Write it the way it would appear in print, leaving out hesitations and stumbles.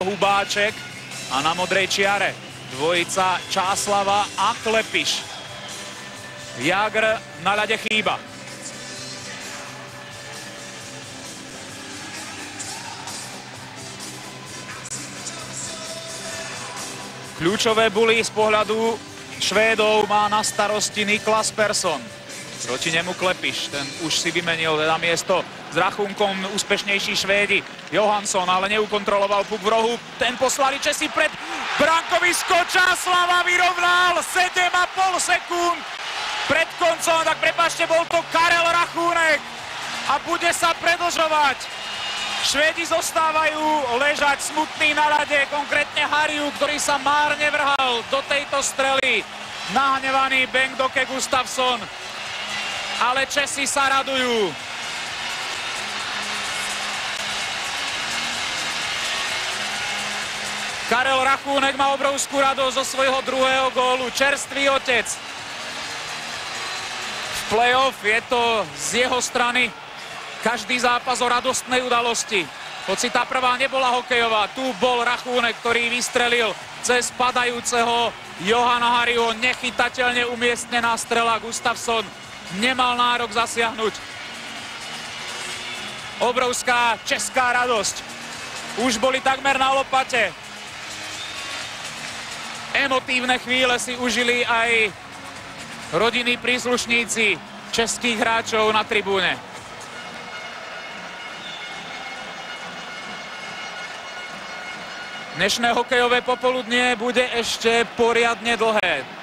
Hubáček a na modrej čiare dvojica Čáslava a Klepiš. Jágr na ľade chýba. Kľúčové buly z pohľadu Švédov má na starosti Niklas Persson. Proti nemu Klepiš, ten už si vymenil teda miesto s rachunkom úspešnejší Švédi. Johansson ale neukontroloval puk v rohu, ten poslali Česi pred brankovisko, Čáslava vyrovnal 7,5 sekúnd pred koncom, tak prepáčte, bol to Karel Rachúnek a bude sa predĺžovať. Švédi zostávajú ležať smutný na ľade, konkrétne Hariu, ktorý sa márne vrhal do tejto strely. Nahnevaný Bengdoke Gustafsson, ale Česi sa radujú. Karel Rachúnek má obrovskú radosť zo svojho druhého gólu, čerstvý otec. V play-off je to z jeho strany každý zápas o radostnej udalosti. Hoci tá prvá nebola hokejová, tu bol Rachúnek, ktorý vystrelil cez padajúceho Johana Hariho. Nechytateľne umiestnená strela, Gustafsson nemal nárok zasiahnuť. Obrovská česká radosť. Už boli takmer na lopate. Emotívne chvíle si užili aj rodinní príslušníci českých hráčov na tribúne. Dnešné hokejové popoludnie bude ešte poriadne dlhé.